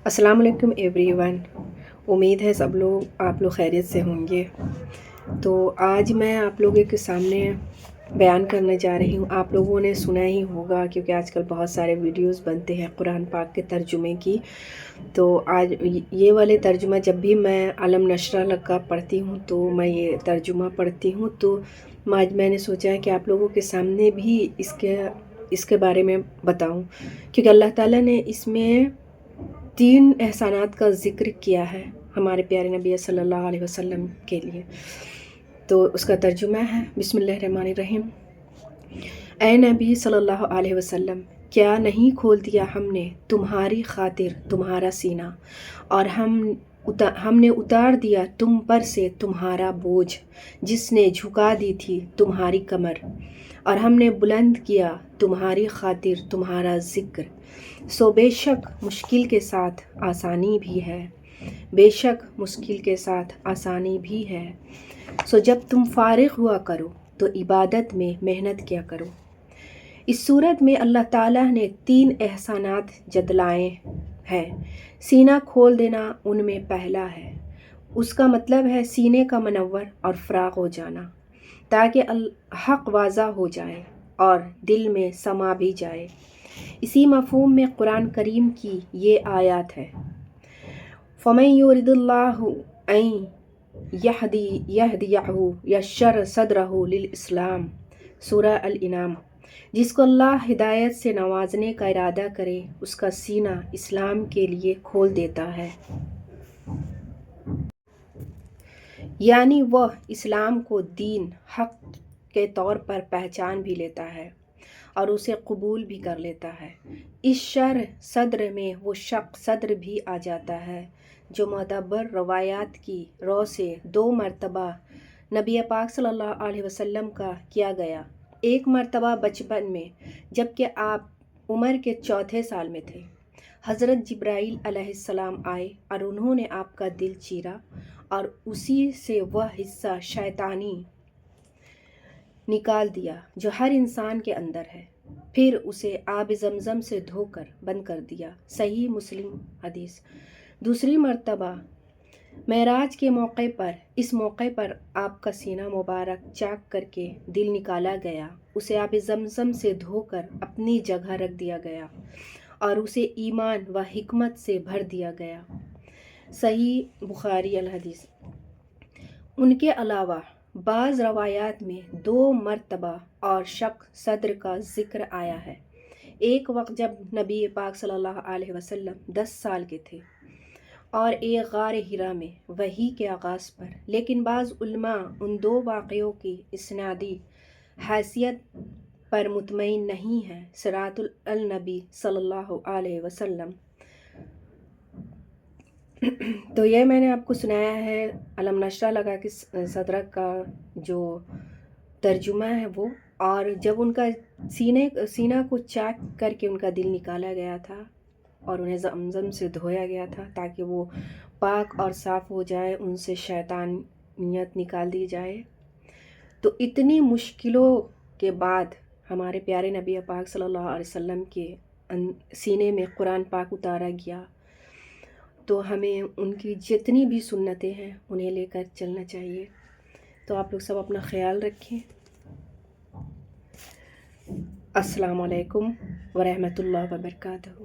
السلام علیکم every one, امید ہے سب لوگ آپ لوگ خیریت سے ہوں گے۔ تو آج میں آپ لوگوں کے سامنے بیان کرنے جا رہی ہوں۔ آپ لوگوں نے سنا ہی ہوگا کیونکہ آج کل بہت سارے ویڈیوز بنتے ہیں قرآن پاک کے ترجمے کی۔ تو آج یہ والے ترجمہ جب بھی میں علم نشرہ کا پڑھتی ہوں تو میں یہ ترجمہ پڑھتی ہوں، تو آج میں نے سوچا ہے کہ آپ لوگوں کے سامنے بھی اس کے بارے میں بتاؤں، کیونکہ اللہ تعالیٰ نے اس میں 3 احسانات کا ذکر کیا ہے ہمارے پیارے نبی صلی اللہ علیہ وسلم کے لیے۔ تو اس کا ترجمہ ہے، بسم اللہ الرحمن الرحیم۔ اے نبی صلی اللہ علیہ وسلم، کیا نہیں کھول دیا ہم نے تمہاری خاطر تمہارا سینہ، اور ہم نے اتار دیا تم پر سے تمہارا بوجھ، جس نے جھکا دی تھی تمہاری کمر، اور ہم نے بلند کیا تمہاری خاطر تمہارا ذکر۔ سو بے شک مشکل کے ساتھ آسانی بھی ہے، بے شک مشکل کے ساتھ آسانی بھی ہے۔ سو جب تم فارغ ہوا کرو تو عبادت میں محنت کیا کرو۔ اس صورت میں اللہ تعالیٰ نے 3 احسانات جتلائے ہیں۔ سینہ کھول دینا ان میں پہلا ہے۔ اس کا مطلب ہے سینے کا منور اور فراغ ہو جانا، تاکہ حق واضح ہو جائے اور دل میں سما بھی جائے۔ اسی مفہوم میں قرآن کریم کی یہ آیات ہے، فَمَن يُرِدِ اللَّهُ أَن يَهْدِيَهُ يَشْرَحْ صَدْرَهُ لِلْإِسْلَامِ، سورہ الانعام۔ جس کو اللہ ہدایت سے نوازنے کا ارادہ کرے اس کا سینہ اسلام کے لیے کھول دیتا ہے، یعنی وہ اسلام کو دین حق کے طور پر پہچان بھی لیتا ہے اور اسے قبول بھی کر لیتا ہے۔ اس شرح صدر میں وہ شق صدر بھی آ جاتا ہے جو معتبر روایات کی رو سے 2 مرتبہ نبی پاک صلی اللہ علیہ وسلم کا کیا گیا۔ ایک مرتبہ بچپن میں، جبکہ آپ عمر کے 4 سال میں تھے، حضرت جبرائیل علیہ السلام آئے اور انہوں نے آپ کا دل چیرا اور اسی سے وہ حصہ شیطانی نکال دیا جو ہر انسان کے اندر ہے، پھر اسے آب زمزم سے دھو کر بند کر دیا۔ صحیح مسلم حدیث۔ دوسری مرتبہ معراج کے موقع پر، اس موقع پر آپ کا سینہ مبارک چاک کر کے دل نکالا گیا، اسے آب زمزم سے دھو کر اپنی جگہ رکھ دیا گیا اور اسے ایمان و حکمت سے بھر دیا گیا۔ صحیح بخاری الحدیث۔ ان کے علاوہ بعض روایات میں 2 مرتبہ اور شق صدر کا ذکر آیا ہے۔ ایک وقت جب نبی پاک صلی اللہ علیہ وسلم 10 سال کے تھے اور ایک غار حرا میں وحی کے آغاز پر، لیکن بعض علماء ان 2 واقعوں کی اسنادی حیثیت پر مطمئن نہیں ہیں۔ سیرۃ النبی صلی اللہ علیہ وسلم۔ تو یہ میں نے آپ کو سنایا ہے علم نشرہ لگا کے صدر کا جو ترجمہ ہے وہ، اور جب ان کا سینہ کو چاک کر کے ان کا دل نکالا گیا تھا اور انہیں زمزم سے دھویا گیا تھا تاکہ وہ پاک اور صاف ہو جائے، ان سے شیطانیت نکال دی جائے۔ تو اتنی مشکلوں کے بعد ہمارے پیارے نبی پاک صلی اللہ علیہ وسلم کے سینے میں قرآن پاک اتارا گیا، تو ہمیں ان کی جتنی بھی سنتیں ہیں انہیں لے کر چلنا چاہیے۔ تو آپ لوگ سب اپنا خیال رکھیں۔ السلام علیکم ورحمۃ اللہ وبرکاتہ۔